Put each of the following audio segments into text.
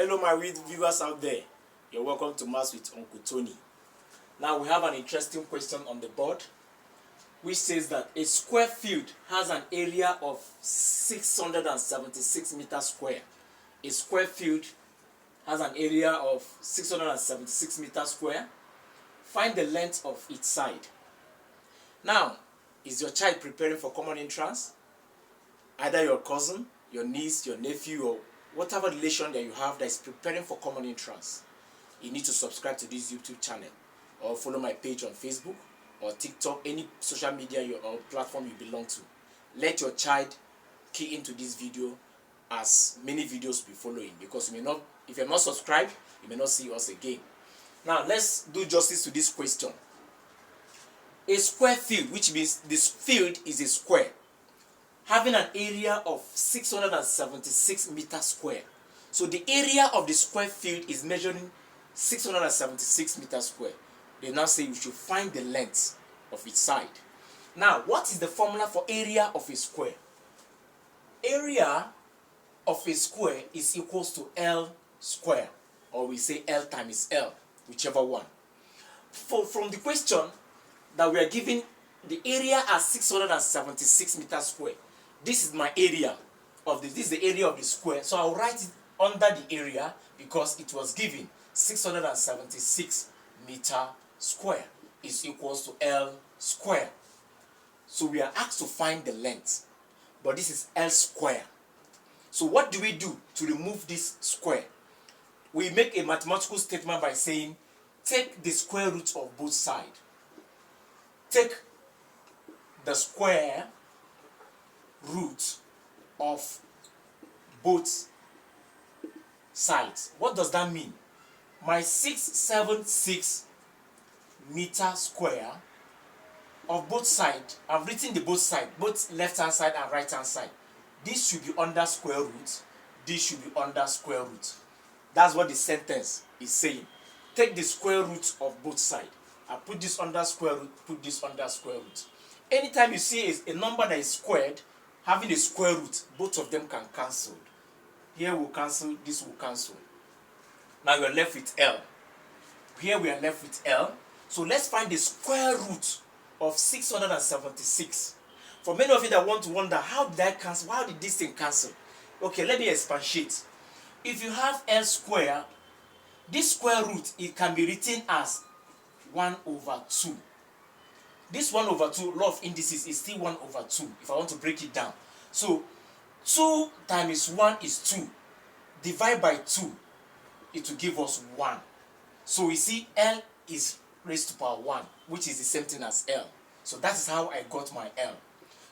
Hello my viewers out there, you're welcome to Maths with Uncle Tony. Now we have an interesting question on the board which says that a square field has an area of 676 meters square. A square field has an area of 676 meters square. Find the length of each side. Now, is your child preparing for common entrance? Either your cousin, your niece, your nephew, or whatever relation that you have that is preparing for common entrance, you need to subscribe to this YouTube channel or follow my page on Facebook or TikTok, any social media or platform you belong to. Let your child key into this video as many videos will be following, because you may not, if you're not subscribed, you may not see us again. Now let's do justice to this question. A square field, which means this field is a square, having an area of 676 meters square. So the area of the square field is measuring 676 meters square. They now say you should find the length of each side. Now, what is the formula for area of a square? Area of a square is equals to L square, or we say L times L, whichever one. From the question that we are given, the area as 676 meters square. This is my area of this is the area of the square. So I'll write it under the area because it was given 676 meter square is equals to L square. So we are asked to find the length, but this is L square. So what do we do to remove this square? We make a mathematical statement by saying, take the square root of both sides. Take the square root of both sides. What does that mean? My 676 meter square of both sides, I've written the both sides, both left hand side and right hand side. This should be under square root, this should be under square root. That's what the sentence is saying. Take the square root of both sides. I put this under square root, put this under square root. Anytime you see a number that is squared, having a square root, both of them can cancel. Here will cancel, this will cancel. Now we are left with L. Here we are left with L. So let's find the square root of 676. For many of you that want to wonder, how did I cancel? How did this thing cancel? Okay, let me expatiate. If you have L square, this square root, it can be written as 1 over 2. This 1 over 2, law of indices, is still 1 over 2 if I want to break it down. So 2 times 1 is 2. Divide by 2, it will give us 1. So we see L is raised to power 1, which is the same thing as L. So that is how I got my L.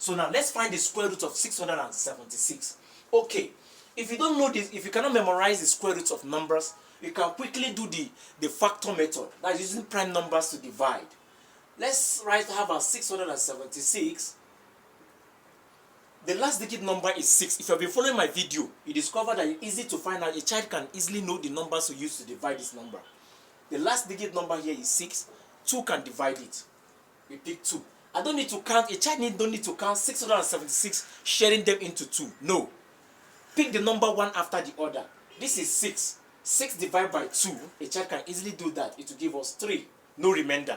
So now let's find the square root of 676. Okay, if you don't know this, if you cannot memorize the square roots of numbers, you can quickly do the factor method, that is using prime numbers to divide. Let's have our 676. The last digit number is 6. If you have been following my video, you discover that it's easy to find out. A child can easily know the numbers to use to divide this number. The last digit number here is 6. 2 can divide it. We pick 2. I don't need to count. A child don't need to count 676, sharing them into 2. No. Pick the number one after the other. This is 6. 6 divided by 2. A child can easily do that. It will give us 3. No remainder.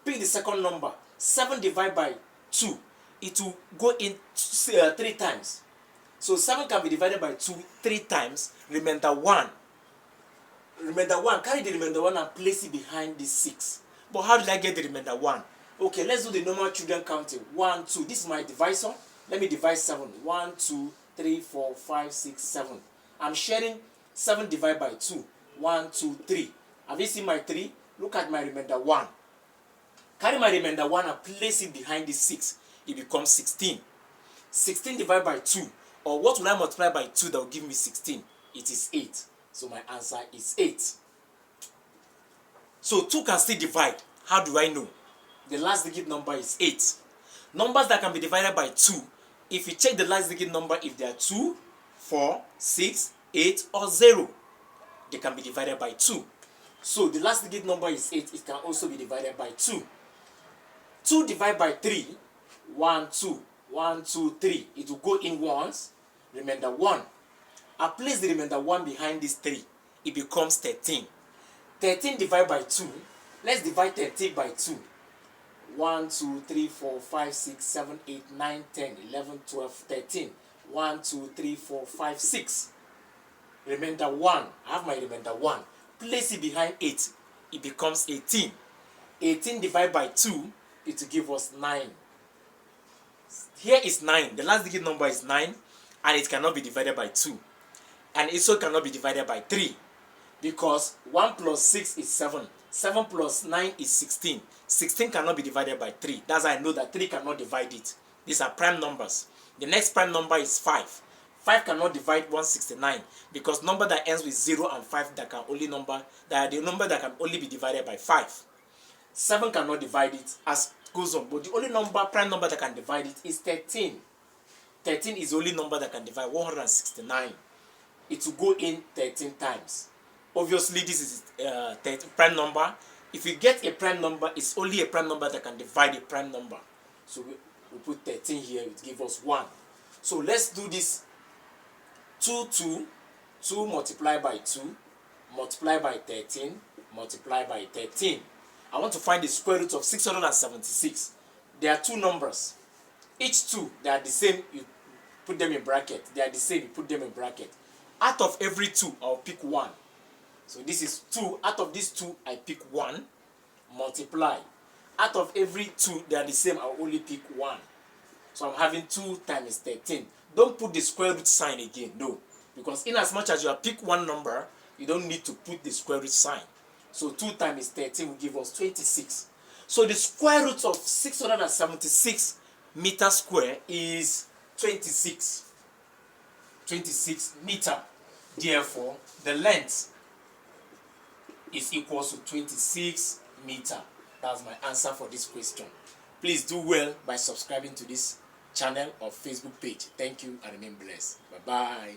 Pick the second number. 7 divided by 2. It will go in 3 times. So 7 can be divided by 2 3 times. Remainder 1. Remainder 1. Carry the remainder 1 and place it behind this 6. But how did I get the remainder 1? Okay, let's do the normal children counting. 1, 2. This is my divisor. Let me divide 7. 1, 2, 3, 4, 5, 6, 7. I'm sharing 7 divided by 2. 1, 2, 3. Have you seen my 3? Look at my remainder 1. Carry my remainder 1 and place it behind this 6. It becomes 16. 16 divided by 2. Or what will I multiply by 2 that will give me 16? It is 8. So my answer is 8. So 2 can still divide. How do I know? The last digit number is 8. Numbers that can be divided by 2. If you check the last digit number, if they are 2, 4, 6, 8, or 0, they can be divided by 2. So the last digit number is 8. It can also be divided by 2. 2 divided by 3, 1, 2, 1, 2, 3. It will go in once, remainder 1. I place the remainder 1 behind this 3. It becomes 13. 13 divided by 2. Let's divide 13 by 2. 1, 2, 3, 4, 5, 6, 7, 8, 9, 10, 11, 12, 13. 1, 2, 3, 4, 5, 6. Remainder 1. I have my remainder 1. Place it behind 8. It becomes 18. 18 divided by 2, it will give us 9. Here is 9. The last digit number is 9, and it cannot be divided by 2. And it also cannot be divided by 3. Because 1 plus 6 is 7. 7 plus 9 is 16. 16 cannot be divided by 3. That's how I know that 3 cannot divide it. These are prime numbers. The next prime number is 5. 5 cannot divide 169 because number that ends with 0 and 5 that are the number that can only be divided by 5. 7 cannot divide it, as goes on. But the only prime number that can divide it is 13. 13 is the only number that can divide 169. It will go in 13 times. Obviously, this is prime number. If you get a prime number, it's only a prime number that can divide a prime number. So we put 13 here, it gives us 1. So let's do this. 2 multiplied by 2, multiplied by 13, multiplied by 13. I want to find the square root of 676. There are 2 numbers. Each 2, they are the same, you put them in bracket. They are the same, you put them in bracket. Out of every 2, I'll pick 1. So this is 2. Out of these 2, I pick 1. Multiply. Out of every 2, they are the same, I'll only pick 1. So I'm having 2 times 13. Don't put the square root sign again, no. Because in as much as you have picked one number, you don't need to put the square root sign. So 2 times 13 will give us 26. So the square root of 676 meter square is 26. 26 meter. Therefore, the length is equal to 26 meter. That's my answer for this question. Please do well by subscribing to this channel or Facebook page. Thank you and remain blessed. Bye-bye.